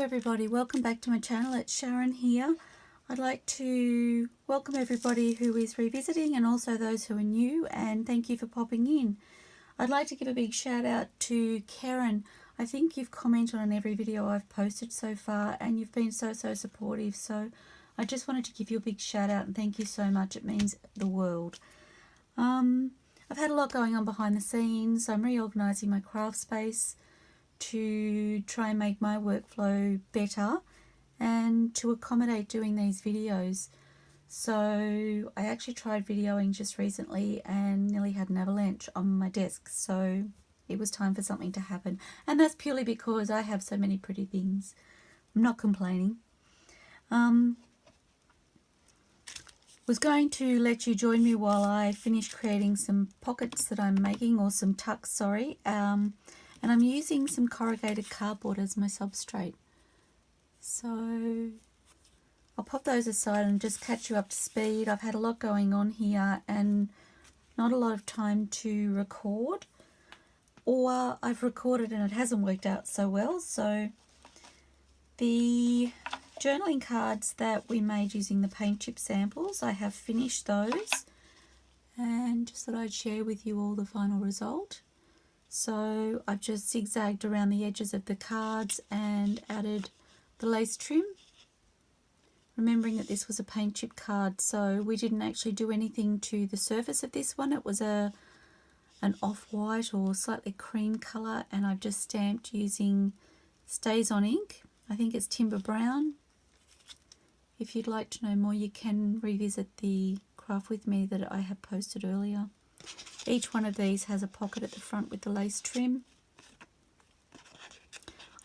everybody, welcome back to my channel. It's Sharon here. I'd like to welcome everybody who is revisiting and also those who are new, and thank you for popping in. I'd like to give a big shout out to Karen. I think you've commented on every video I've posted so far and you've been so supportive, so I just wanted to give you a big shout out and thank you so much. It means the world. I've had a lot going on behind the scenes. I'm reorganising my craft space to try and make my workflow better and to accommodate doing these videos. So I actually tried videoing just recently and nearly had an avalanche on my desk, so it was time for something to happen, and that's purely because I have so many pretty things. I'm not complaining. Was going to let you join me while I finish creating some pockets that I'm making, or some tucks, sorry. And I'm using some corrugated cardboard as my substrate. So I'll pop those aside and just catch you up to speed. I've had a lot going on here and not a lot of time to record, or I've recorded and it hasn't worked out so well. So the journaling cards that we made using the paint chip samples, I have finished those and just thought I'd share with you all the final result. So I've just zigzagged around the edges of the cards and added the lace trim, remembering that this was a paint chip card, so we didn't actually do anything to the surface of this one. It was an off-white or slightly cream colour, and I've just stamped using Stays On ink. I think it's Timber Brown. If you'd like to know more, you can revisit the craft with me that I have posted earlier. Each one of these has a pocket at the front with the lace trim.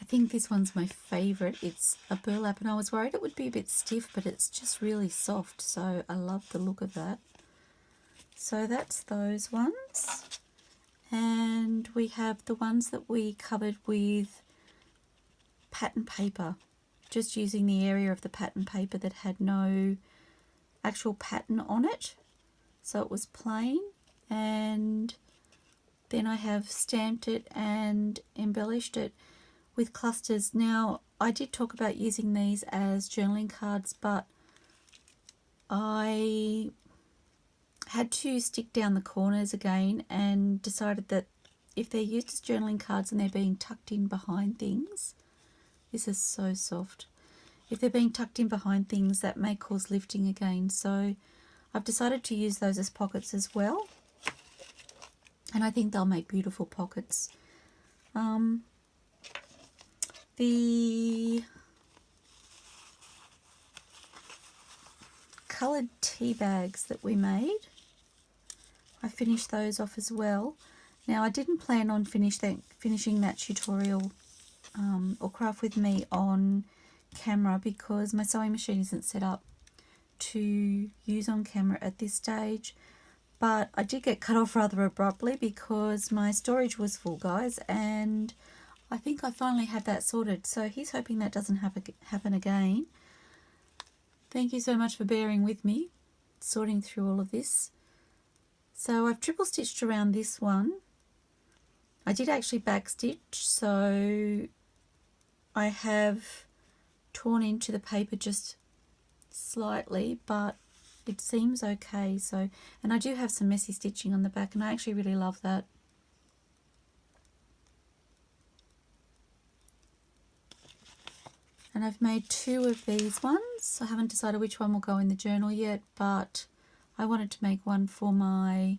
I think this one's my favourite. It's a burlap, and I was worried it would be a bit stiff, but it's just really soft, so I love the look of that. So that's those ones. And we have the ones that we covered with pattern paper, just using the area of the pattern paper that had no actual pattern on it, so it was plain. And then I have stamped it and embellished it with clusters. Now, I did talk about using these as journaling cards, but I had to stick down the corners again and decided that if they're used as journaling cards and they're being tucked in behind things, this is so soft. If they're being tucked in behind things, that may cause lifting again. So I've decided to use those as pockets as well. And I think they'll make beautiful pockets. The coloured tea bags that we made, I finished those off as well. Now, I didn't plan on finishing that tutorial or craft with me on camera because my sewing machine isn't set up to use on camera at this stage. But I did get cut off rather abruptly because my storage was full, guys, and I think I finally have that sorted. So he's hoping that doesn't happen again. Thank you so much for bearing with me, sorting through all of this. So I've triple stitched around this one. I did actually backstitch, so I have torn into the paper just slightly, but it seems okay. So, and I do have some messy stitching on the back, and I actually really love that. And I've made two of these ones. I haven't decided which one will go in the journal yet, but I wanted to make one for my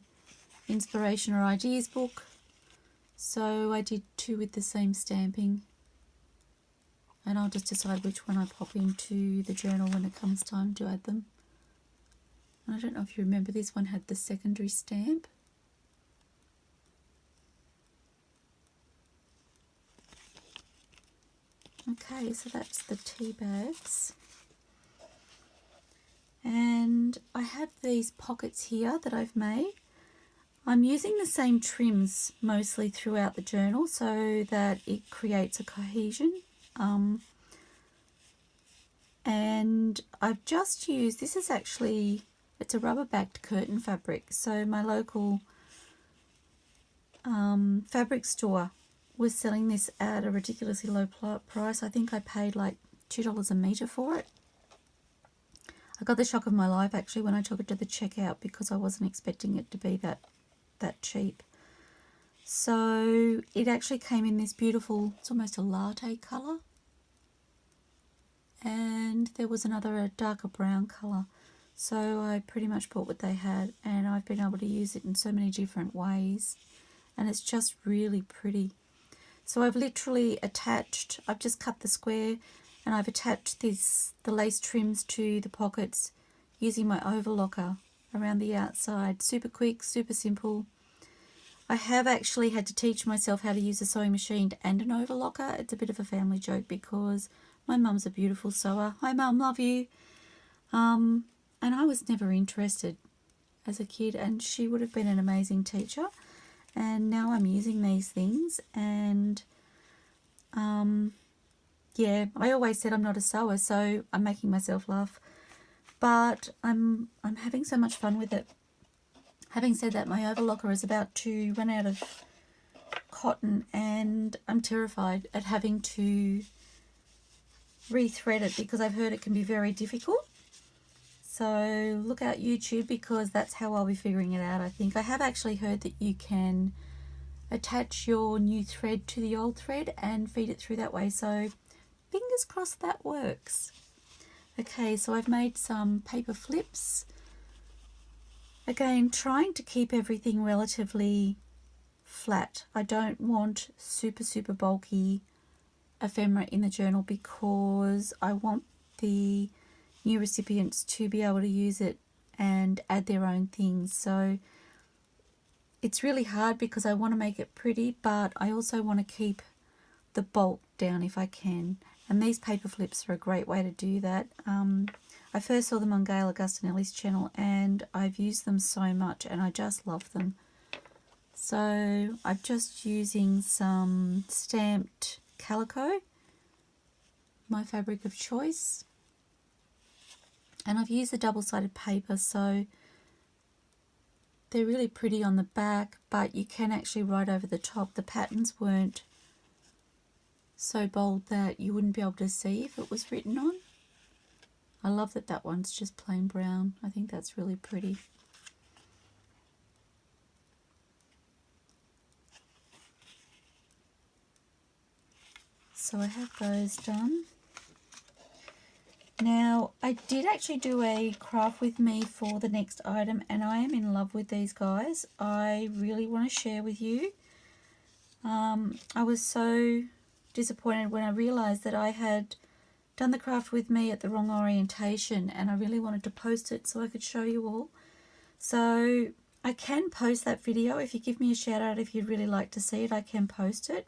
inspiration or ideas book, so I did two with the same stamping, and I'll just decide which one I pop into the journal when it comes time to add them. I don't know if you remember, this one had the secondary stamp. Okay, so that's the tea bags. And I have these pockets here that I've made. I'm using the same trims mostly throughout the journal so that it creates a cohesion. And I've just used, this is actually, it's a rubber backed curtain fabric, so my local fabric store was selling this at a ridiculously low price. I think I paid like $2 a metre for it. I got the shock of my life actually when I took it to the checkout because I wasn't expecting it to be that cheap. So it actually came in this beautiful, it's almost a latte colour. And there was another, a darker brown colour. So I pretty much bought what they had, and I've been able to use it in so many different ways. And it's just really pretty. So I've literally attached, I've just cut the square and I've attached the lace trims to the pockets using my overlocker around the outside. Super quick, super simple. I have actually had to teach myself how to use a sewing machine and an overlocker. It's a bit of a family joke because my mum's a beautiful sewer. Hi Mum, love you. And I was never interested as a kid, and she would have been an amazing teacher. And now I'm using these things, and yeah, I always said I'm not a sewer, so I'm making myself laugh. But I'm having so much fun with it. Having said that, my overlocker is about to run out of cotton, and I'm terrified at having to rethread it because I've heard it can be very difficult. So look out YouTube, because that's how I'll be figuring it out. I think I have actually heard that you can attach your new thread to the old thread and feed it through that way. So fingers crossed that works. Okay, so I've made some paper flips. Again, trying to keep everything relatively flat. I don't want super bulky ephemera in the journal because I want the new recipients to be able to use it and add their own things. So it's really hard because I want to make it pretty, but I also want to keep the bulk down if I can. And these paper flips are a great way to do that. I first saw them on Gayle Agostinelli's channel and I've used them so much and I just love them. So I'm just using some stamped calico, my fabric of choice. And I've used the double-sided paper, so they're really pretty on the back, but you can actually write over the top. The patterns weren't so bold that you wouldn't be able to see if it was written on. I love that that one's just plain brown. I think that's really pretty. So I have those done. Now, I did actually do a craft with me for the next item, and I am in love with these guys. I really want to share with you. I was so disappointed when I realized that I had done the craft with me at the wrong orientation, and I really wanted to post it so I could show you all. So I can post that video. If you give me a shout out if you'd really like to see it, I can post it.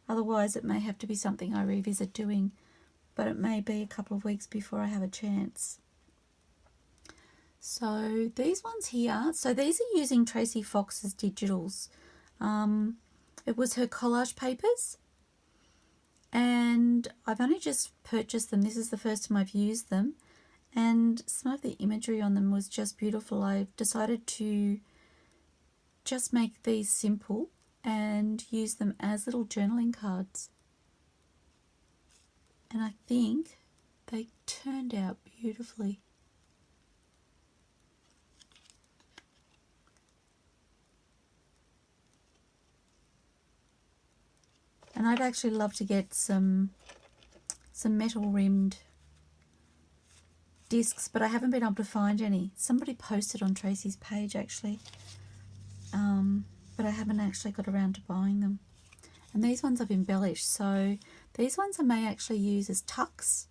Otherwise, it may have to be something I revisit doing, but it may be a couple of weeks before I have a chance. So these ones here, so these are using Tracie Fox's digitals. It was her collage papers, and I've only just purchased them. This is the first time I've used them, and some of the imagery on them was just beautiful. I've decided to just make these simple and use them as little journaling cards. And I think they turned out beautifully. And I'd actually love to get some metal rimmed discs, but I haven't been able to find any. Somebody posted on Tracie's page actually, but I haven't actually got around to buying them. And these ones I've embellished, so these ones I may actually use as tucks.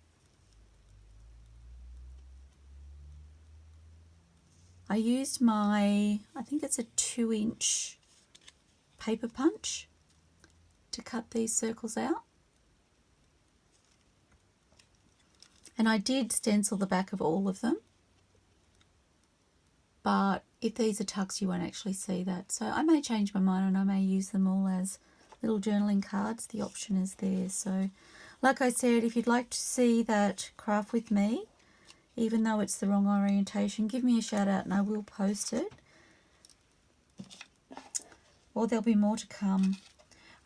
I used my, I think it's a 2-inch paper punch to cut these circles out. And I did stencil the back of all of them. But if these are tucks, you won't actually see that. So I may change my mind and I may use them all as little journaling cards. The option is there. So like I said, if you'd like to see that craft with me, even though it's the wrong orientation, give me a shout out and I will post it. Or there'll be more to come.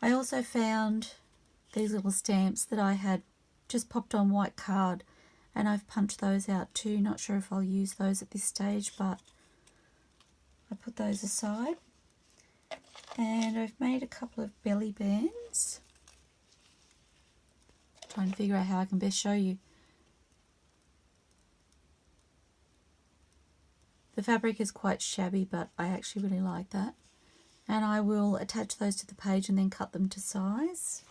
I also found these little stamps that I had just popped on white card, and I've punched those out too. Not sure if I'll use those at this stage, but I put those aside. And I've made a couple of belly bands. Trying to figure out how I can best show you. The fabric is quite shabby, but I actually really like that. And I will attach those to the page and then cut them to size.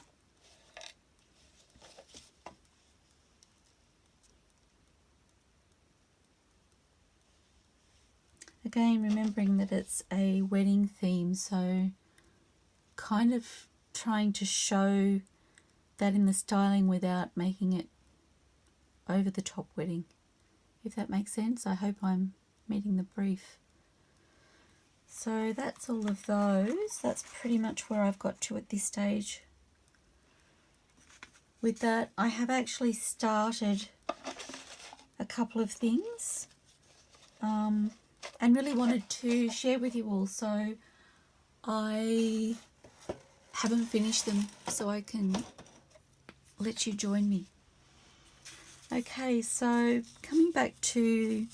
Again, remembering that it's a wedding theme, so kind of trying to show that in the styling without making it over the top wedding, if that makes sense. I hope I'm meeting the brief. So that's all of those. That's pretty much where I've got to at this stage. With that, I have actually started a couple of things and really wanted to share with you all. So I haven't finished them, so I can let you join me. Okay, so coming back to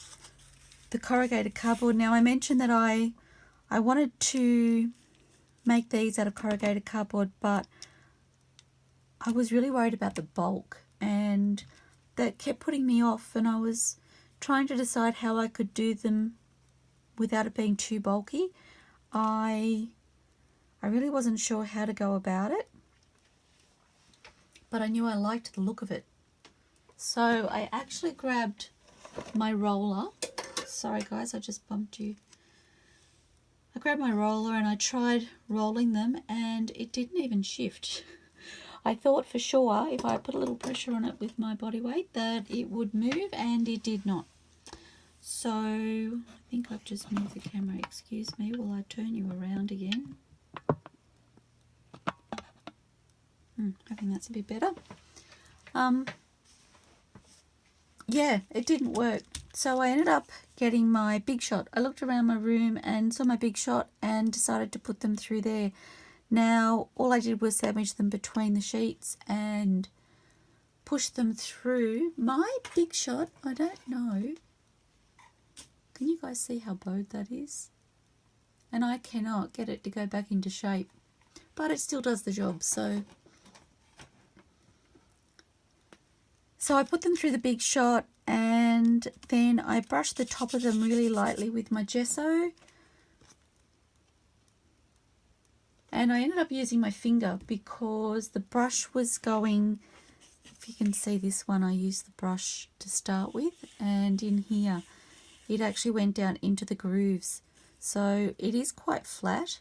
the corrugated cardboard. Now, I mentioned that I wanted to make these out of corrugated cardboard, but I was really worried about the bulk, and that kept putting me off, and I was trying to decide how I could do them without it being too bulky. I really wasn't sure how to go about it, but I knew I liked the look of it. So I actually grabbed my roller. Sorry guys, I just bumped you. I grabbed my roller and I tried rolling them, and it didn't even shift. I thought for sure if I put a little pressure on it with my body weight that it would move, and it did not. So I think I've just moved the camera. Excuse me while I turn you around again. I think that's a bit better. Yeah, it didn't work. So I ended up getting my Big Shot. I looked around my room and saw my Big Shot and decided to put them through there. Now, all I did was sandwich them between the sheets and push them through. My Big Shot, I don't know. Can you guys see how bowed that is? And I cannot get it to go back into shape. But it still does the job, so I put them through the Big Shot, and then I brushed the top of them really lightly with my gesso. And I ended up using my finger because the brush was going, if you can see this one, I used the brush to start with, and in here it actually went down into the grooves. So it is quite flat.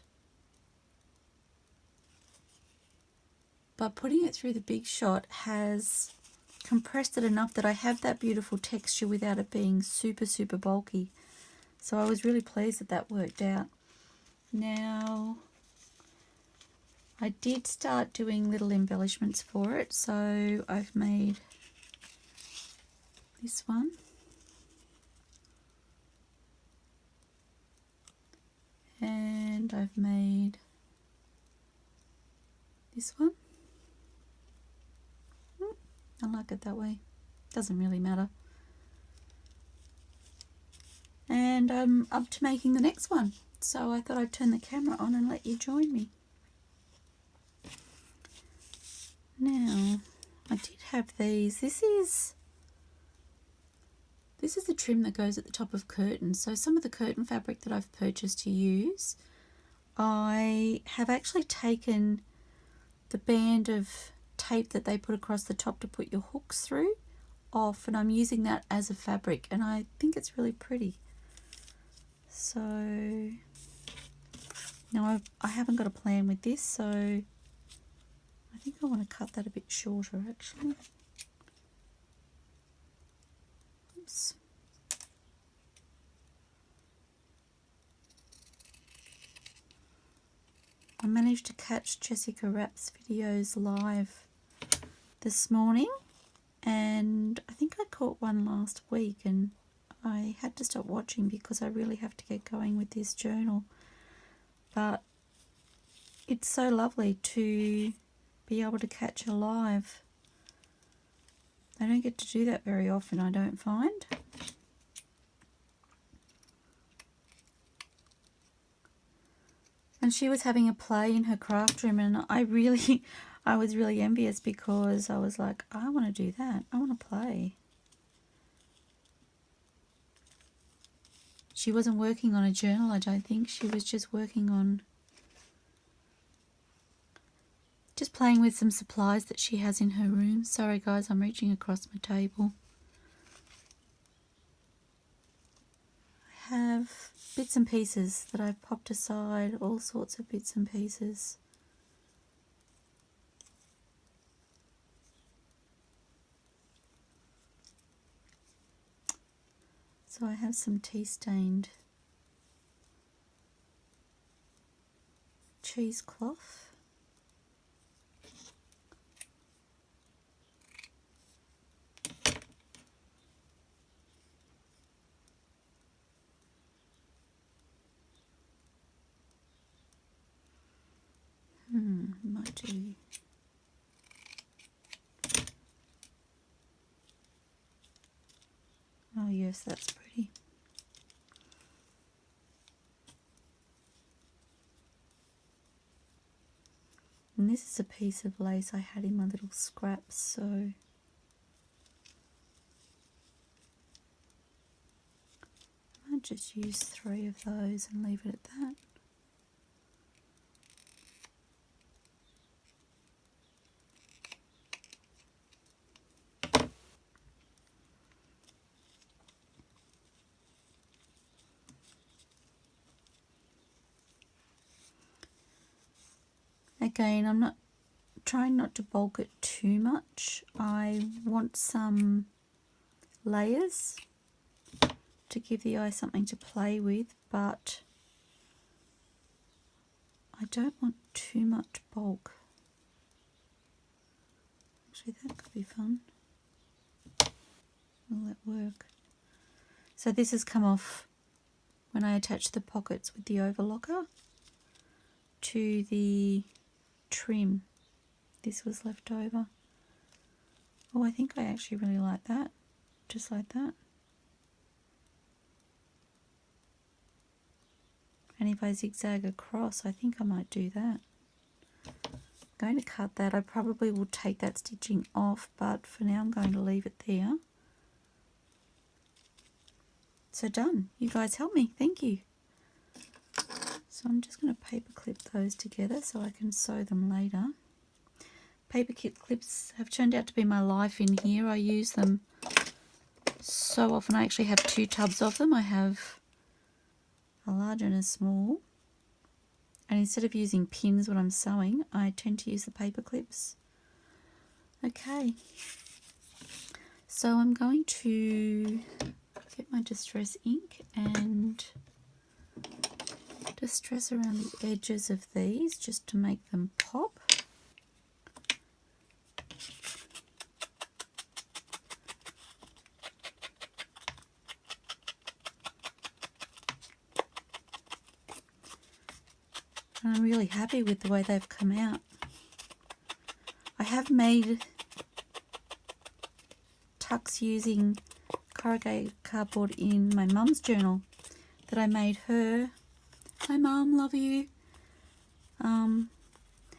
But putting it through the Big Shot has compressed it enough that I have that beautiful texture without it being super, super bulky. So I was really pleased that that worked out. Now, I did start doing little embellishments for it. So I've made this one. And I've made this one. I like it that way. Doesn't really matter. And I'm up to making the next one. So I thought I'd turn the camera on and let you join me. Now, I did have these. This is the trim that goes at the top of curtains. So some of the curtain fabric that I've purchased to use, I have actually taken the band of tape that they put across the top to put your hooks through off, and I'm using that as a fabric, and I think it's really pretty. So now I haven't got a plan with this, so I think I want to cut that a bit shorter actually. Oops. I managed to catch Jessica Rapp's videos live this morning, and I think I caught one last week, and I had to stop watching because I really have to get going with this journal. But it's so lovely to be able to catch her live. I don't get to do that very often, I don't find. And she was having a play in her craft room, and I was really envious, because I was like, I want to do that. I want to play. She wasn't working on a journal, I don't think. She was just working on, just playing with some supplies that she has in her room. Sorry guys, I'm reaching across my table. I have bits and pieces that I've popped aside, all sorts of bits and pieces. So I have some tea-stained cheesecloth. Might do. Oh yes, that's pretty. And this is a piece of lace I had in my little scraps, so I might just use 3 of those and leave it at that. Again, I'm not trying not to bulk it too much. I want some layers to give the eye something to play with, but I don't want too much bulk. Actually, that could be fun. Will that work? So this has come off when I attached the pockets with the overlocker to the trim. This was left over. Oh, I think I actually really like that. Just like that. And if I zigzag across, I think I might do that. I'm going to cut that. I probably will take that stitching off, but for now I'm going to leave it there. So done. You guys help me. Thank you. So I'm just going to paper clip those together so I can sew them later. Paper clips have turned out to be my life in here. I use them so often. I actually have 2 tubs of them. I have a large and a small. And instead of using pins when I'm sewing, I tend to use the paper clips. Okay. So I'm going to get my distress ink and distress around the edges of these just to make them pop. And I'm really happy with the way they've come out. I have made tucks using corrugated cardboard in my mum's journal that I made her. Hi Mum, love you. And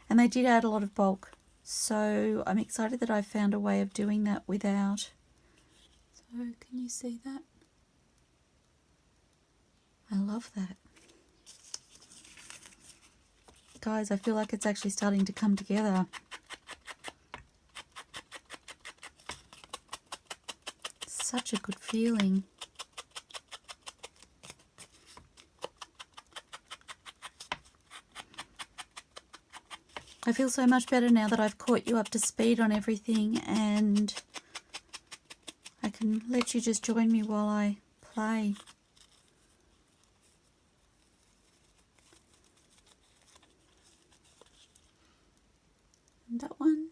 they did add a lot of bulk, so I'm excited that I found a way of doing that without. So can you see that? I love that. Guys, I feel like it's actually starting to come together. Such a good feeling. I feel so much better now that I've caught you up to speed on everything, and I can let you just join me while I play. And that one.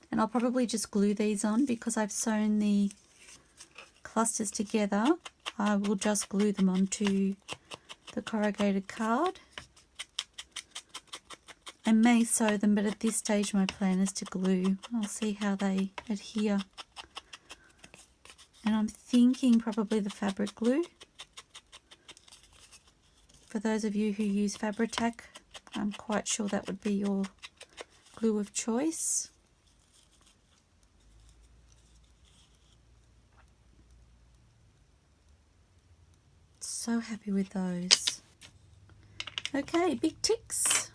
And I'll probably just glue these on because I've sewn the clusters together. I will just glue them onto the corrugated card. I may sew them, but at this stage my plan is to glue. I'll see how they adhere. And I'm thinking probably the fabric glue. For those of you who use Fabri-Tac, I'm quite sure that would be your glue of choice. So happy with those. Okay, big ticks.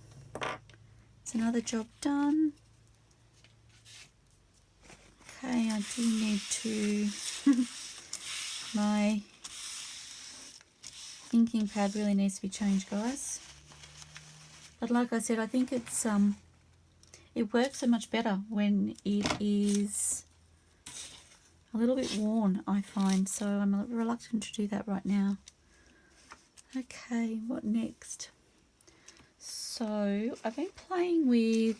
It's another job done. Okay, I do need to my inking pad really needs to be changed, guys. But like I said, I think it's it works so much better when it is a little bit worn, I find. So I'm reluctant to do that right now. Okay, what next? So I've been playing with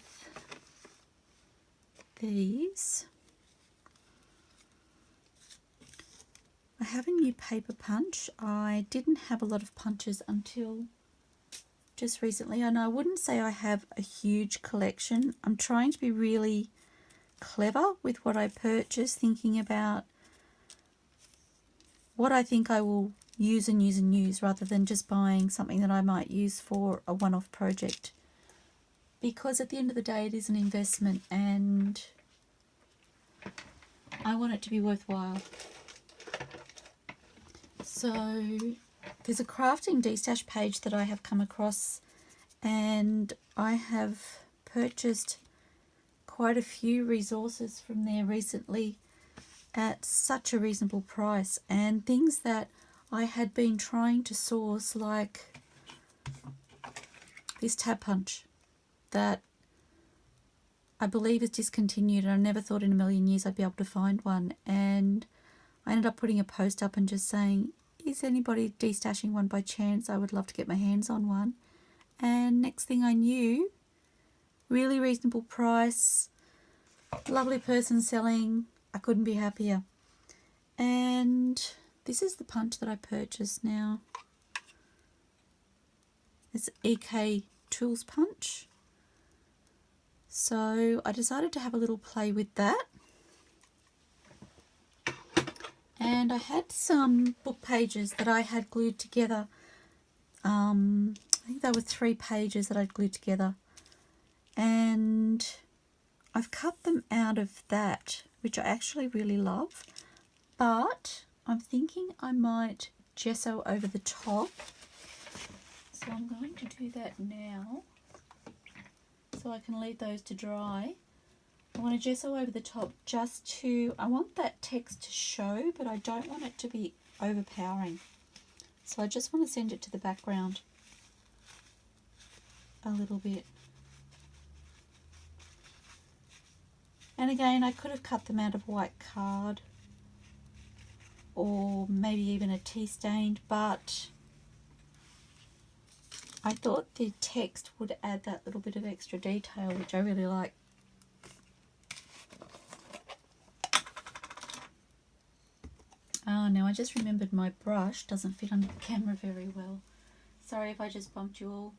these. I have a new paper punch. I didn't have a lot of punches until just recently, and I wouldn't say I have a huge collection. I'm trying to be really clever with what I purchase, thinking about what I think I will use and use and use, rather than just buying something that I might use for a one-off project, because at the end of the day it is an investment and I want it to be worthwhile. So there's a crafting destash page that I have come across, and I have purchased quite a few resources from there recently at such a reasonable price, and things that I had been trying to source, like this tab punch that I believe is discontinued, and I never thought in a million years I'd be able to find one. And I ended up putting a post up and just saying, is anybody destashing one by chance? I would love to get my hands on one. And next thing I knew, really reasonable price, lovely person selling, I couldn't be happier. And this is the punch that I purchased now. It's EK Tools punch. So I decided to have a little play with that. And I had some book pages that I had glued together. I think there were 3 pages that I'd glued together. And I've cut them out of that, which I actually really love. But I'm thinking I might gesso over the top. So I'm going to do that now, so I can leave those to dry. I want to gesso over the top just to, I want that text to show, but I don't want it to be overpowering. So I just want to send it to the background a little bit. And again, I could have cut them out of white card, or maybe even a tea stained, but I thought the text would add that little bit of extra detail, which I really like. Oh, now I just remembered my brush doesn't fit under the camera very well. Sorry if I just bumped you all.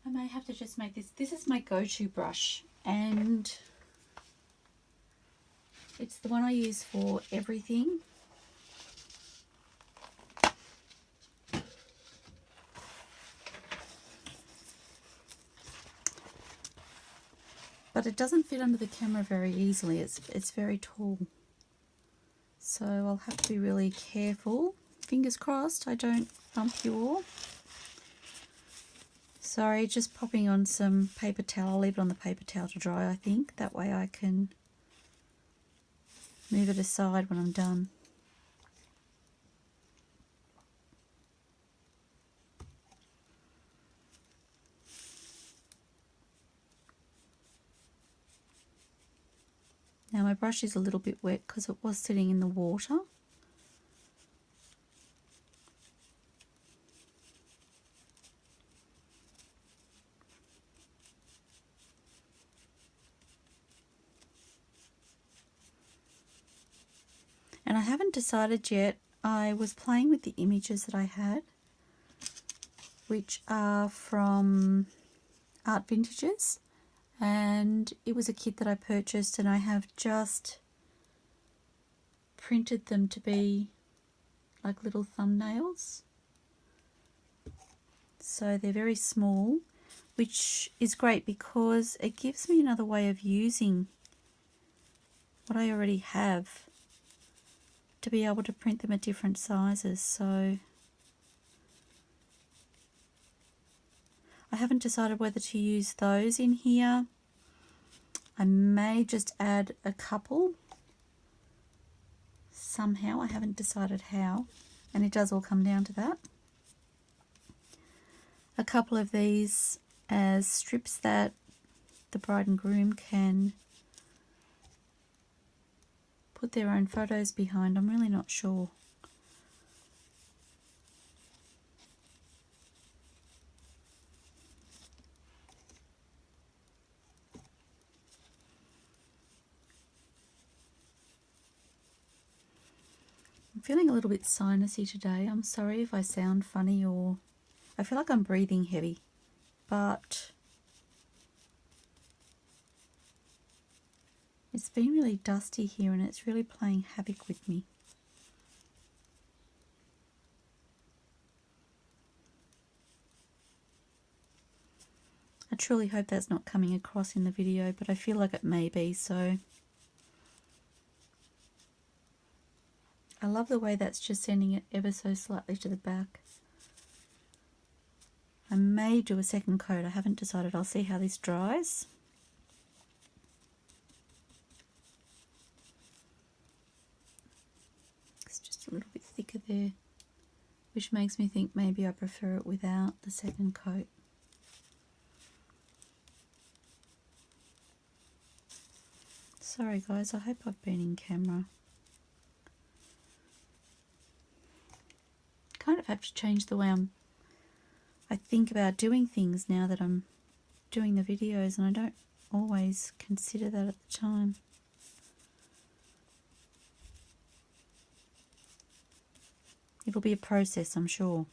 I may have to just make this. This is my go-to brush, and it's the one I use for everything. But it doesn't fit under the camera very easily. It's very tall. So I'll have to be really careful. Fingers crossed I don't bump you all. Sorry, just popping on some paper towel. I'll leave it on the paper towel to dry, I think. That way I can move it aside when I'm done. Now my brush is a little bit wet because it was sitting in the water. And I haven't decided yet. I was playing with the images that I had, which are from ArtVintages, and it was a kit that I purchased, and I have just printed them to be like little thumbnails. So they're very small, which is great because it gives me another way of using what I already have to be able to print them at different sizes. So I haven't decided whether to use those in here. I may just add a couple somehow. I haven't decided how, and it does all come down to that. A couple of these as strips that the bride and groom can put their own photos behind. I'm really not sure. I'm feeling a little bit sinusy today. I'm sorry if I sound funny, or I feel like I'm breathing heavy, but it's been really dusty here and it's really playing havoc with me. I truly hope that's not coming across in the video, but I feel like it may be, so I love the way that's just sending it ever so slightly to the back. I may do a second coat. I haven't decided. I'll see how this dries. It's just a little bit thicker there, which makes me think maybe I prefer it without the second coat. Sorry guys, I hope I've been in camera. Kind of have to change the way I think about doing things now that I'm doing the videos, and I don't always consider that at the time. It'll be a process, I'm sure.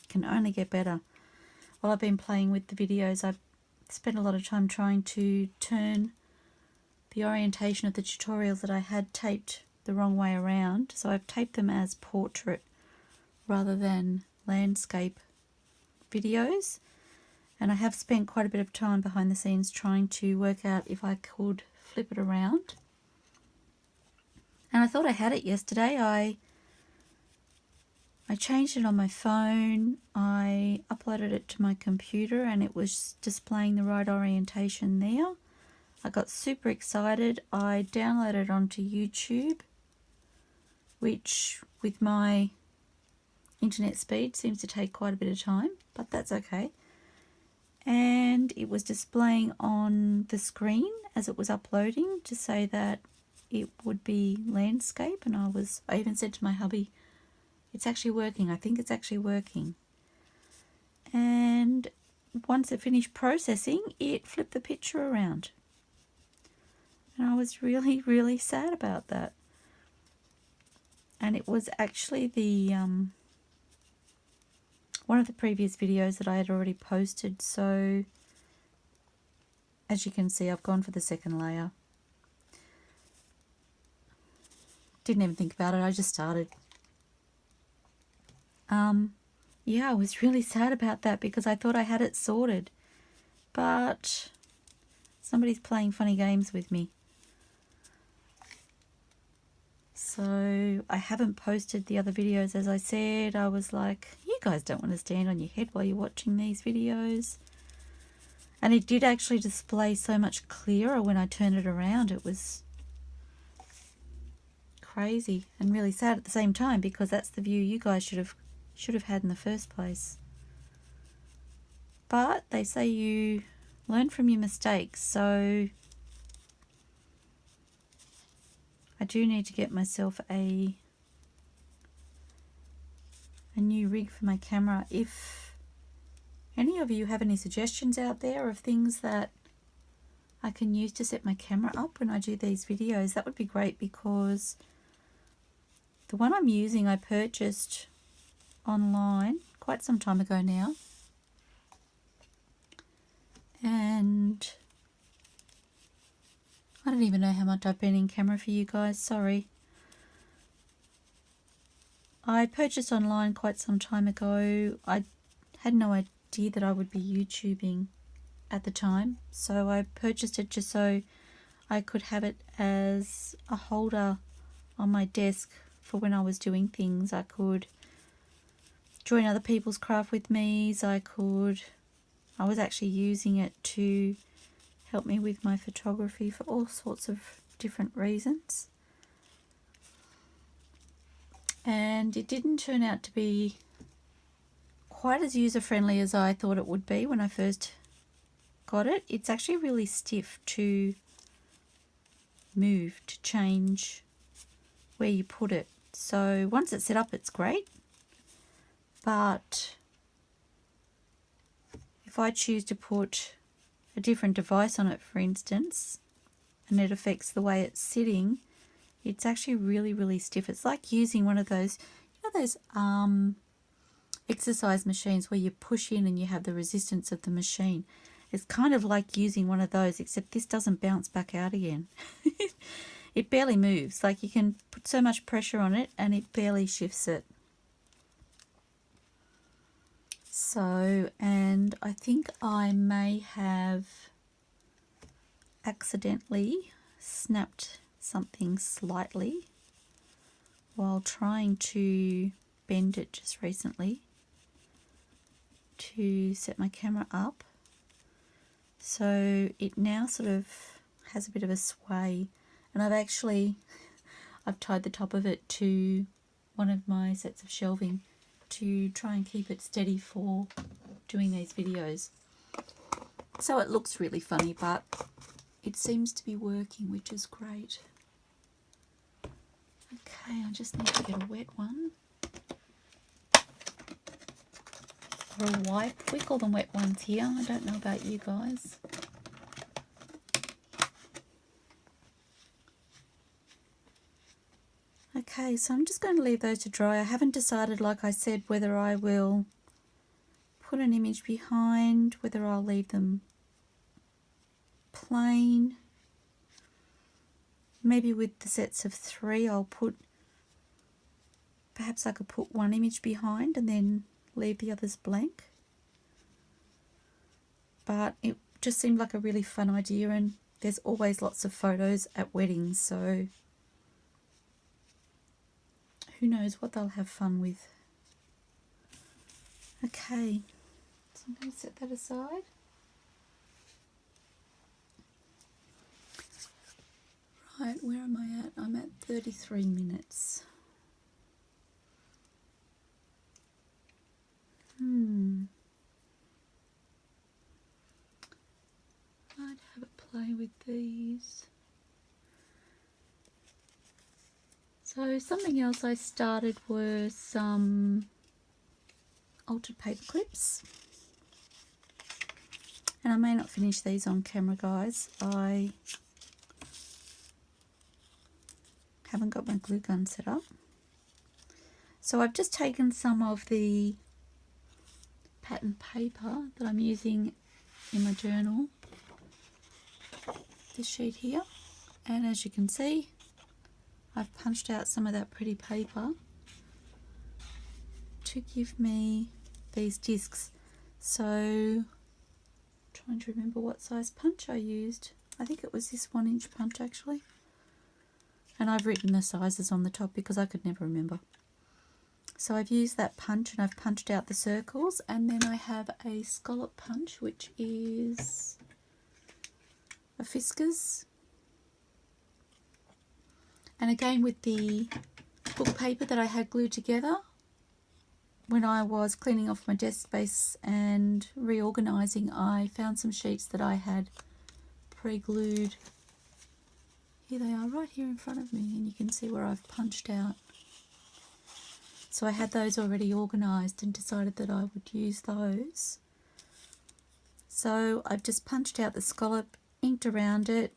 It can only get better. While I've been playing with the videos, I've spent a lot of time trying to turn the orientation of the tutorials that I had taped the wrong way around. So I've taped them as portrait rather than landscape videos, and I have spent quite a bit of time behind the scenes trying to work out if I could flip it around. And I thought I had it yesterday. I changed it on my phone, I uploaded it to my computer, and it was displaying the right orientation there. I got super excited. I downloaded it onto YouTube, which with my internet speed seems to take quite a bit of time, but that's okay. And it was displaying on the screen as it was uploading to say that it would be landscape, and I even said to my hubby, it's actually working, I think it's actually working. And once it finished processing, it flipped the picture around. And I was really, really sad about that. And it was actually the one of the previous videos that I had already posted, so as you can see, I've gone for the second layer. Didn't even think about it, I just started. Yeah, I was really sad about that because I thought I had it sorted, but somebody's playing funny games with me. So I haven't posted the other videos. As I said, I was like, you guys don't want to stand on your head while you're watching these videos. And it did actually display so much clearer when I turned it around. It was crazy and really sad at the same time, because that's the view you guys should have had in the first place. But they say you learn from your mistakes, so I do need to get myself a new rig for my camera. If any of you have any suggestions out there of things that I can use to set my camera up when I do these videos, that would be great, because the one I'm using I purchased online quite some time ago now. And I don't even know how much I've been in camera for you guys, sorry. I purchased online quite some time ago. I had no idea that I would be YouTubing at the time, so I purchased it just so I could have it as a holder on my desk for when I was doing things. I could join other people's craft with me. I was actually using it to help me with my photography for all sorts of different reasons. And it didn't turn out to be quite as user-friendly as I thought it would be when I first got it. It's actually really stiff to move, to change where you put it. So once it's set up, it's great. But if I choose to put a different device on it, for instance, and it affects the way it's sitting, it's actually really, really stiff. It's like using one of those, you know, those exercise machines where you push in and you have the resistance of the machine. It's kind of like using one of those, except this doesn't bounce back out again. It barely moves. Like, you can put so much pressure on it and it barely shifts it. So, and I think I may have accidentally snapped something slightly while trying to bend it just recently to set my camera up. So it now sort of has a bit of a sway, and I've tied the top of it to one of my sets of shelving to try and keep it steady for doing these videos. So it looks really funny, but it seems to be working, which is great. Okay, I just need to get a wet one. Or a wipe. We call them wet ones here. I don't know about you guys. Okay, so I'm just going to leave those to dry. I haven't decided, like I said, whether I will put an image behind, whether I'll leave them plain. Maybe with the sets of 3 perhaps I could put one image behind and then leave the others blank. But it just seemed like a really fun idea, and there's always lots of photos at weddings, so who knows what they'll have fun with. Okay, so I'm going to set that aside. Right, where am I at? I'm at 33 minutes. I'd have a play with these. So something else I started were some altered paper clips. And I may not finish these on camera, guys. I haven't got my glue gun set up. So I've just taken some of the pattern paper that I'm using in my journal, this sheet here, and as you can see, I've punched out some of that pretty paper to give me these discs. So, trying to remember what size punch I used. I think it was this 1-inch punch actually. And I've written the sizes on the top because I could never remember. So I've used that punch and I've punched out the circles, and then I have a scallop punch, which is a Fiskars. And again, with the book paper that I had glued together when I was cleaning off my desk space and reorganising, I found some sheets that I had pre-glued. Here they are, right here in front of me, and you can see where I've punched out. So I had those already organised and decided that I would use those. So I've just punched out the scallop, inked around it,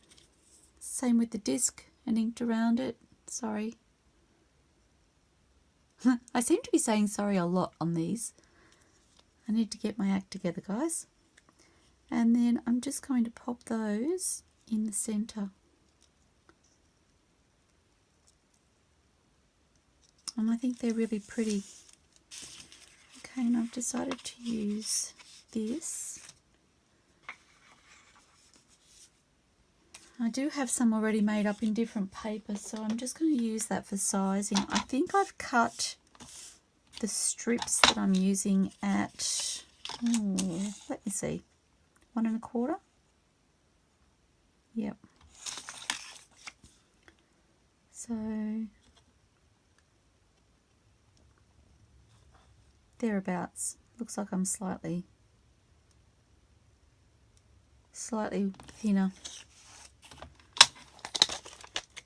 same with the disc, and inked around it. Sorry. I seem to be saying sorry a lot on these. I need to get my act together, guys. And then I'm just going to pop those in the center. And I think they're really pretty. Okay, and I've decided to use this. I do have some already made up in different papers, so I'm just going to use that for sizing. I think I've cut the strips that I'm using at, let me see, 1 1/4. Yep. So thereabouts. Looks like I'm slightly thinner.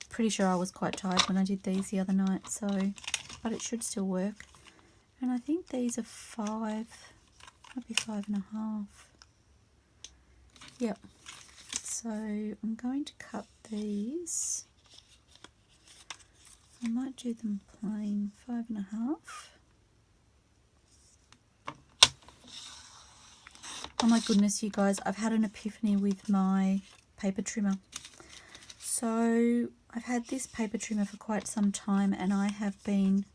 Pretty sure I was quite tired when I did these the other night, so, but it should still work. And I think these are 5, might be 5 1/2. Yep. So I'm going to cut these. I might do them plain, 5 1/2. Oh my goodness, you guys, I've had an epiphany with my paper trimmer. So I've had this paper trimmer for quite some time, and I have been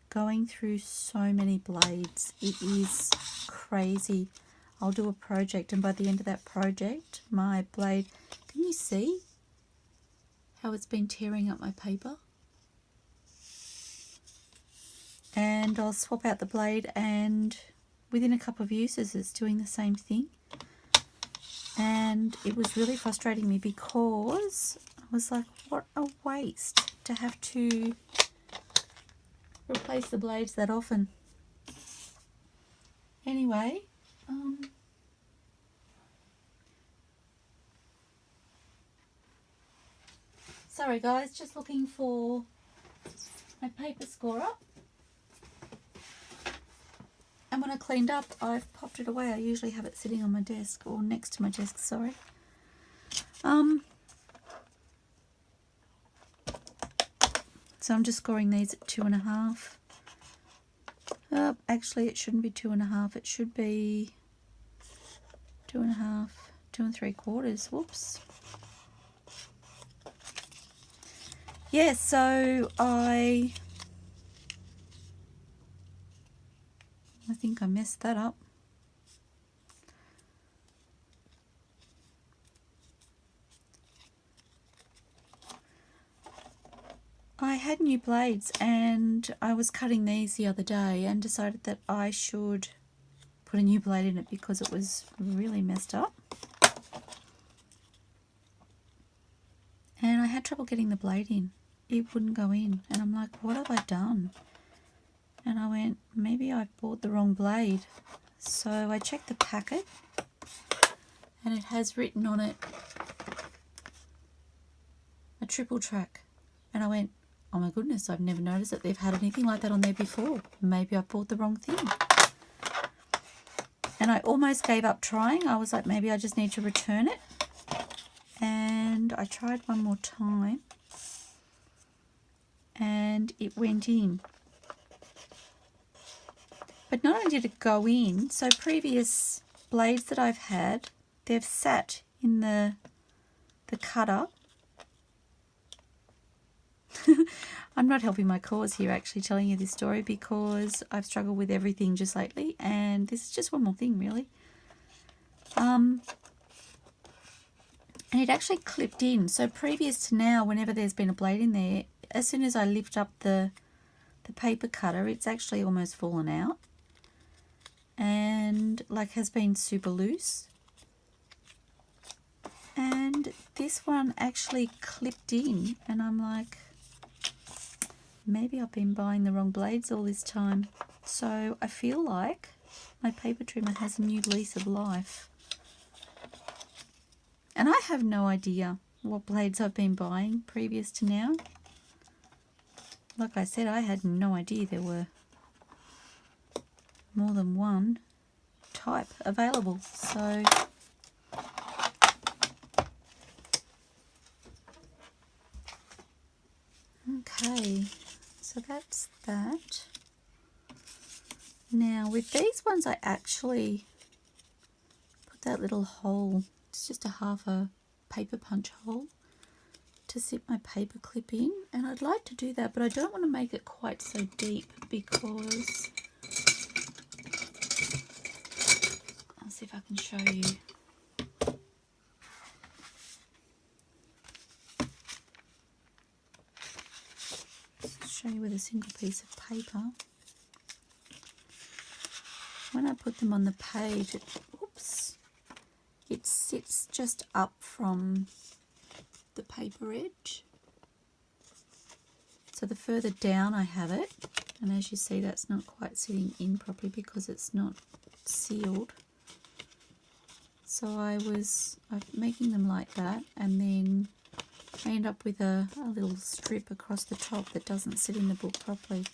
going through so many blades. It is crazy. I'll do a project, and by the end of that project, my blade, can you see how it's been tearing up my paper? And I'll swap out the blade, and within a couple of uses it's doing the same thing. And it was really frustrating me because I was like, what a waste to have to replace the blades that often. Anyway, sorry guys, just looking for my paper scorer. And when I cleaned up, I've popped it away. I usually have it sitting on my desk, or next to my desk, sorry. So I'm just scoring these at 2 1/2. Actually, it shouldn't be 2 1/2. It should be 2 1/2, 2 3/4. Whoops. Yeah, so I think I messed that up. I had new blades, and I was cutting these the other day and decided that I should put a new blade in it because it was really messed up. And I had trouble getting the blade in. It wouldn't go in, and I'm like, what have I done? And I went, maybe I bought the wrong blade. So I checked the packet, and it has written on it a triple track. And I went, oh my goodness, I've never noticed that they've had anything like that on there before. Maybe I bought the wrong thing. And I almost gave up trying. I was like, maybe I just need to return it. And I tried one more time, and it went in. But not only did it go in, so previous blades that I've had, they've sat in the cutter. I'm not helping my cause here actually telling you this story, because I've struggled with everything just lately, and this is just one more thing really. And it actually clipped in. So previous to now, whenever there's been a blade in there, as soon as I lift up the paper cutter, it's actually almost fallen out. And like has been super loose. And this one actually clipped in, and I'm like, maybe I've been buying the wrong blades all this time. So I feel like my paper trimmer has a new lease of life. And I have no idea what blades I've been buying previous to now. Like I said, I had no idea there were more than one type available. So okay, so that's that. Now with these ones I actually put that little hole, it's just a half a paper punch hole, to sit my paper clip in, and I'd like to do that, but I don't want to make it quite so deep because I'll see if I can show you. Just show you with a single piece of paper. When I put them on the page, it sits just up from the paper edge. So the further down I have it, and as you see that's not quite sitting in properly because it's not sealed. So I'm making them like that, and then I end up with a little strip across the top that doesn't sit in the book properly.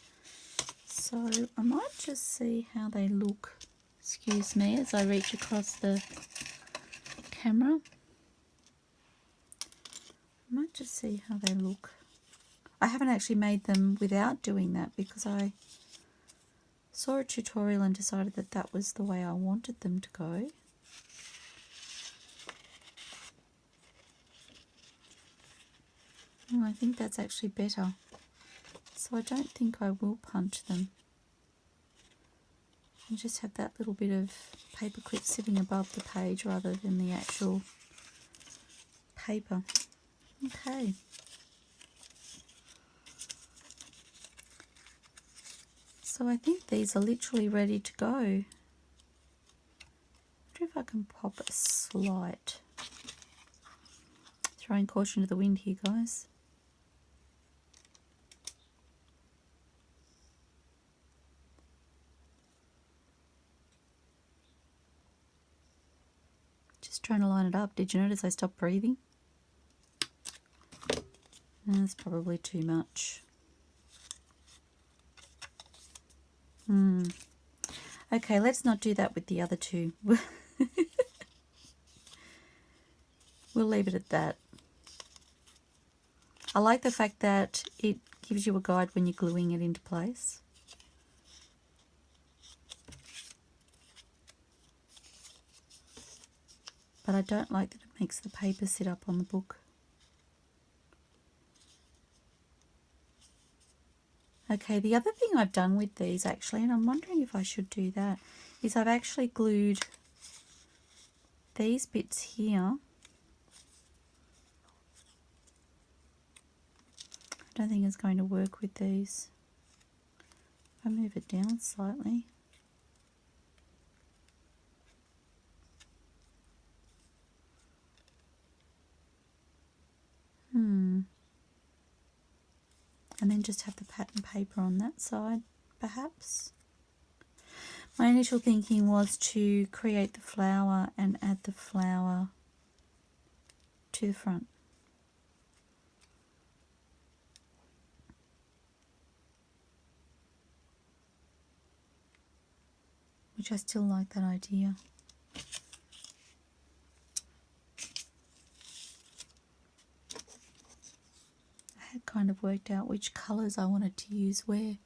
So I might just see how they look, excuse me, as I reach across the camera. I might just see how they look. I haven't actually made them without doing that because I saw a tutorial and decided that that was the way I wanted them to go. Oh, I think that's actually better. So I don't think I will punch them. I just have that little bit of paper clip sitting above the page rather than the actual paper. Okay. So I think these are literally ready to go. I wonder if I can pop a slight. Throwing caution to the wind here, guys. Just trying to line it up. Did you notice I stopped breathing? That's probably too much. Okay, let's not do that with the other two. We'll leave it at that. I like the fact that it gives you a guide when you're gluing it into place. But I don't like that it makes the paper sit up on the book. Okay, the other thing I've done with these actually, and I'm wondering if I should do that, is I've actually glued these bits here. I don't think it's going to work with these. If I move it down slightly. And then just have the pattern paper on that side, perhaps. My initial thinking was to create the flower and add the flower to the front. Which I still like that idea. I had kind of worked out which colours I wanted to use where.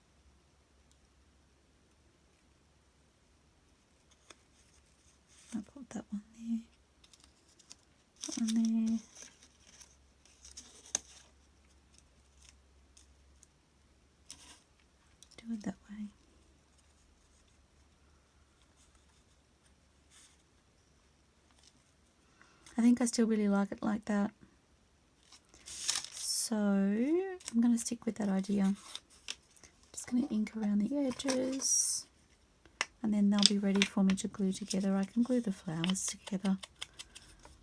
I put that one there, that one there. Do it that way. I think I still really like it like that. So I'm going to stick with that idea. Just going to ink around the edges and then they'll be ready for me to glue together. I can glue the flowers together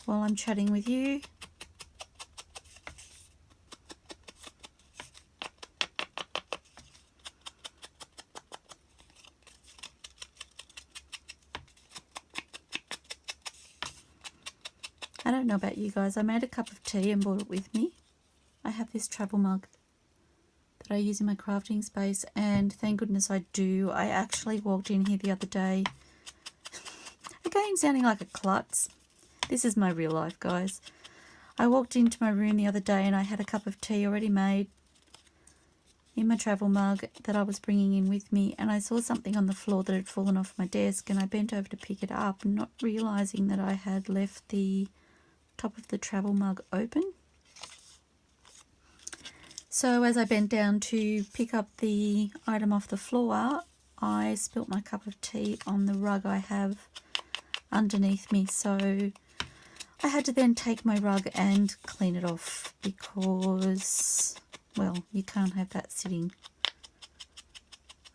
while I'm chatting with you. I don't know about you guys, I made a cup of tea and brought it with me. I have this travel mug that I use in my crafting space, and thank goodness I do. I actually walked in here the other day, again sounding like a klutz. This is my real life, guys. I walked into my room the other day and I had a cup of tea already made in my travel mug that I was bringing in with me, and I saw something on the floor that had fallen off my desk, and I bent over to pick it up, not realizing that I had left the top of the travel mug open. So as I bent down to pick up the item off the floor, I spilt my cup of tea on the rug I have underneath me. So I had to then take my rug and clean it off because, well, you can't have that sitting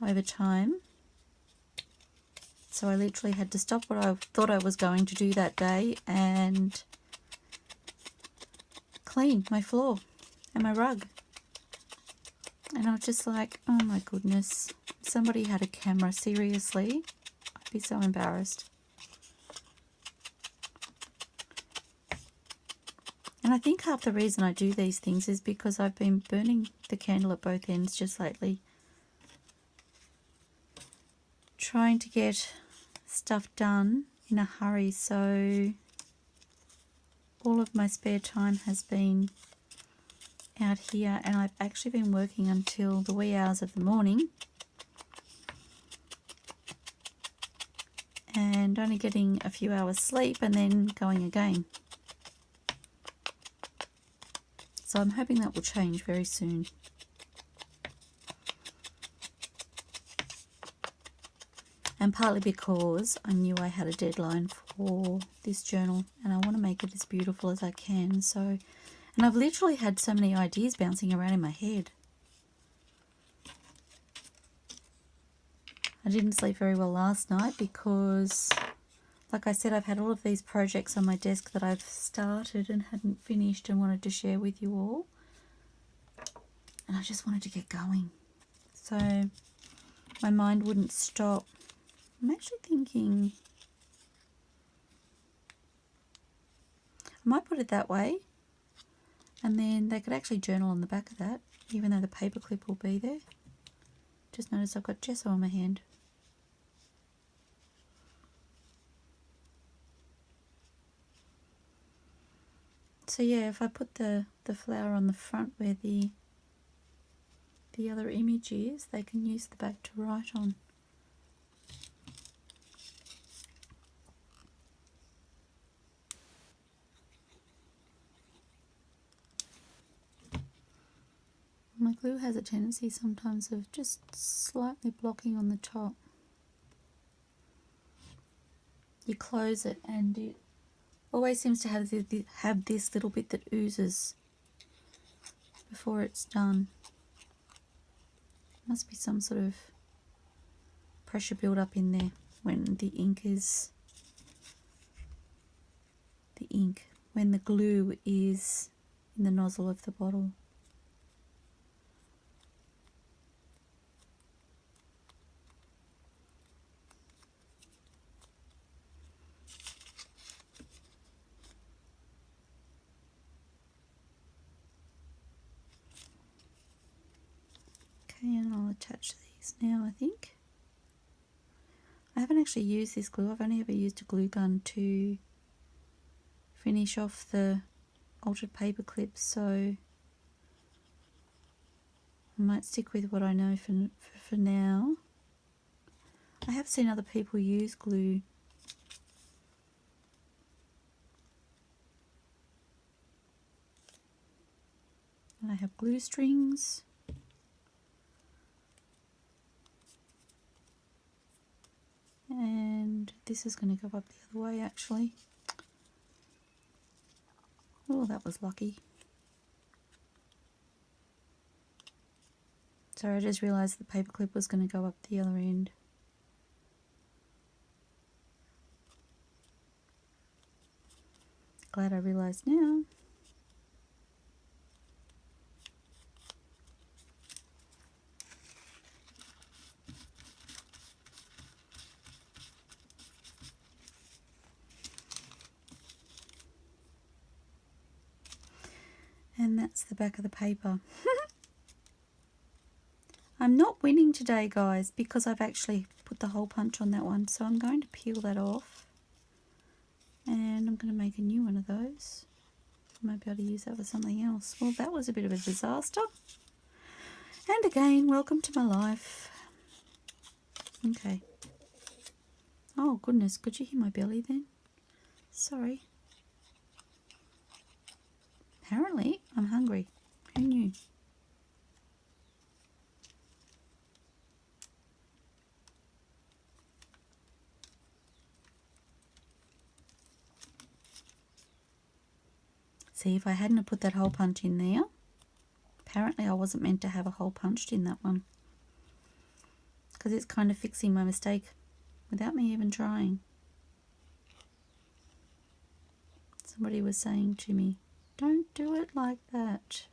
over time. So I literally had to stop what I thought I was going to do that day and clean my floor and my rug. And I was just like, oh my goodness, if somebody had a camera, seriously, I'd be so embarrassed. And I think half the reason I do these things is because I've been burning the candle at both ends just lately. Trying to get stuff done in a hurry, so all of my spare time has been out here, and I've actually been working until the wee hours of the morning and only getting a few hours sleep and then going again. So I'm hoping that will change very soon. And partly because I knew I had a deadline for this journal and I want to make it as beautiful as I can. So, and I've literally had so many ideas bouncing around in my head. I didn't sleep very well last night because, like I said, I've had all of these projects on my desk that I've started and hadn't finished and wanted to share with you all. And I just wanted to get going. So my mind wouldn't stop. I'm actually thinking I might put it that way, and then they could actually journal on the back of that, even though the paperclip will be there. Just noticed I've got gesso on my hand. So yeah, if I put the flower on the front where the other image is, they can use the back to write on. My glue has a tendency sometimes of just slightly blocking on the top. You close it and it always seems to have this little bit that oozes before it's done. Must be some sort of pressure build up in there when the when the glue is in the nozzle of the bottle. Okay, and I'll attach these now, I think. I haven't actually used this glue. I've only ever used a glue gun to finish off the altered paper clips, so I might stick with what I know for now. I have seen other people use glue. And I have glue strings. And this is going to go up the other way actually. Oh, that was lucky. Sorry, I just realised the paperclip was going to go up the other end. Glad I realised now. And that's the back of the paper. I'm not winning today, guys, because I've actually put the hole punch on that one. So I'm going to peel that off. And I'm going to make a new one of those. I might be able to use that for something else. Well, that was a bit of a disaster. And again, welcome to my life. Okay. Oh, goodness. Could you hear my belly then? Sorry. Apparently, I'm hungry. Who knew? See, if I hadn't have put that hole punch in there, apparently I wasn't meant to have a hole punched in that one. Because it's kind of fixing my mistake without me even trying. Somebody was saying to me, don't do it like that.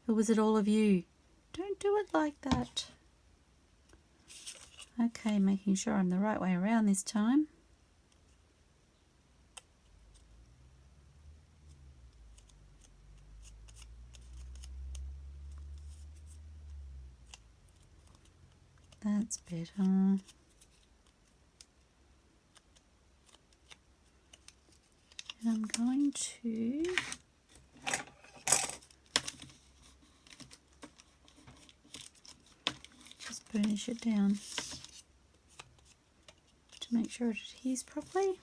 Or was it all of you? Don't do it like that. Okay, making sure I'm the right way around this time. That's better. And I'm going to just burnish it down to make sure it adheres properly.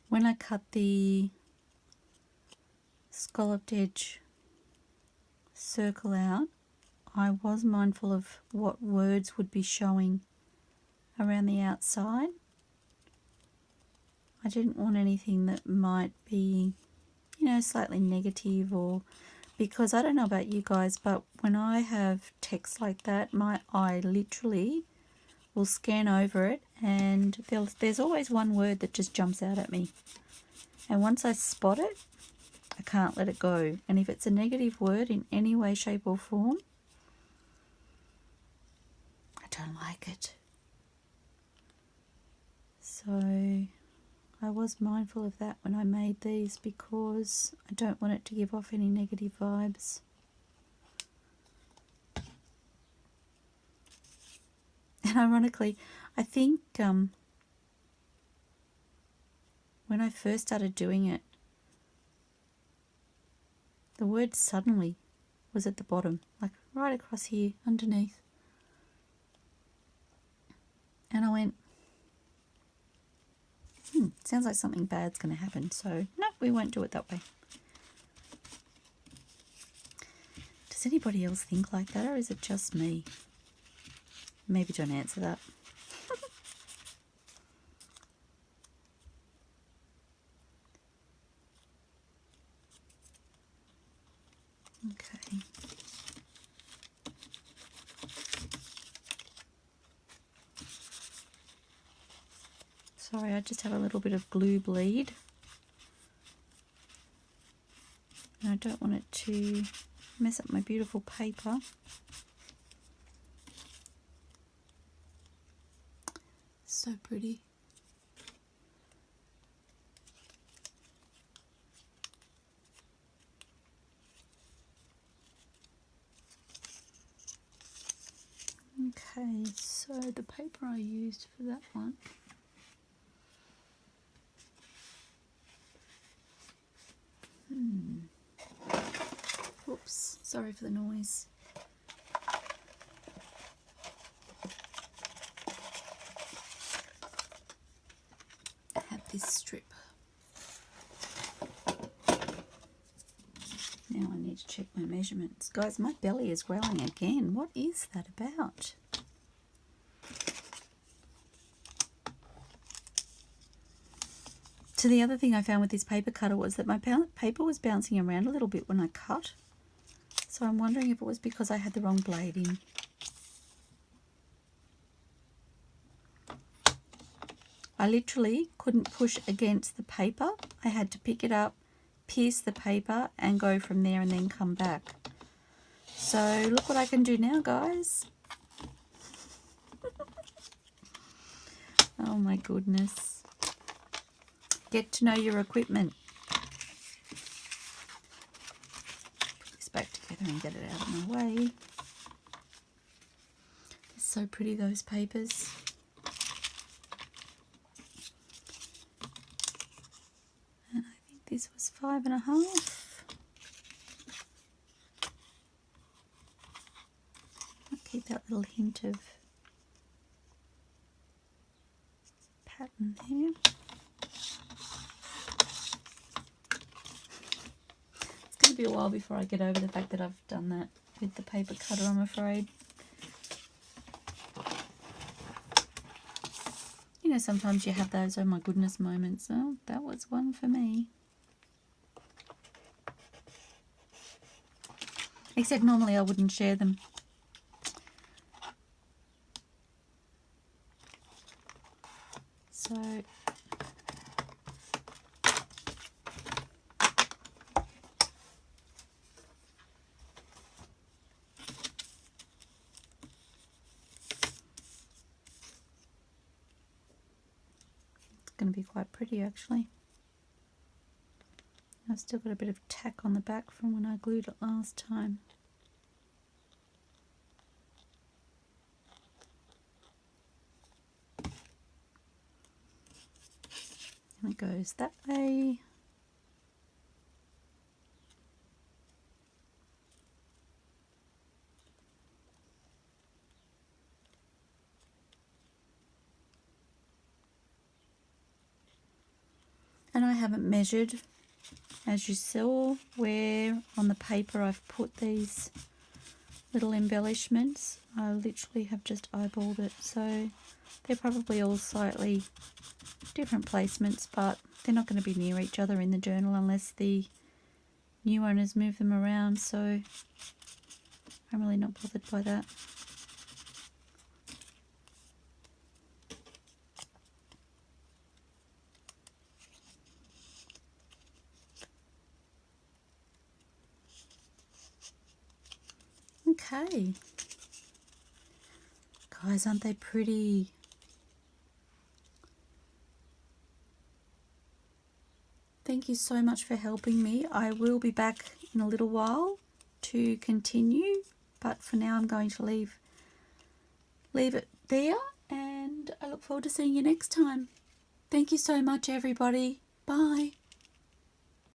When I cut the scalloped edge circle out, I was mindful of what words would be showing around the outside. I didn't want anything that might be, you know, slightly negative, or because I don't know about you guys, but when I have text like that, my eye literally will scan over it, and there's always one word that just jumps out at me. And once I spot it, I can't let it go. And if it's a negative word in any way, shape or form, I don't like it. So I was mindful of that when I made these, because I don't want it to give off any negative vibes. And ironically, I think when I first started doing it, the word suddenly was at the bottom, like right across here underneath. And I went, sounds like something bad's going to happen. So, no, we won't do it that way. Does anybody else think like that, or is it just me? Maybe don't answer that. Okay. Sorry, I just have a little bit of glue bleed. And I don't want it to mess up my beautiful paper. So pretty. Okay, so the paper I used for that one Oops, sorry for the noise. I have this strip. Now I need to check my measurements. Guys, my belly is growling again. What is that about? So the other thing I found with this paper cutter was that my paper was bouncing around a little bit when I cut. So I'm wondering if it was because I had the wrong blade in. I literally couldn't push against the paper. I had to pick it up, pierce the paper, and go from there and then come back. So look what I can do now, guys. Oh my goodness. Get to know your equipment. Put this back together and get it out of my way. It's so pretty, those papers. And I think this was 5.5. I'll keep that little hint of pattern there. It's going to be a while before I get over the fact that I've done that with the paper cutter, I'm afraid. You know, sometimes you have those oh my goodness moments. Oh, that was one for me. Except normally I wouldn't share them. So going to be quite pretty actually. I've still got a bit of tack on the back from when I glued it last time. And it goes that way. And I haven't measured, as you saw, where on the paper I've put these little embellishments. I literally have just eyeballed it, so they're probably all slightly different placements, but they're not going to be near each other in the journal unless the new owners move them around, so I'm really not bothered by that. Okay. Guys, aren't they pretty? Thank you so much for helping me. I will be back in a little while to continue, but for now I'm going to leave it there, and I look forward to seeing you next time. Thank you so much, everybody. Bye.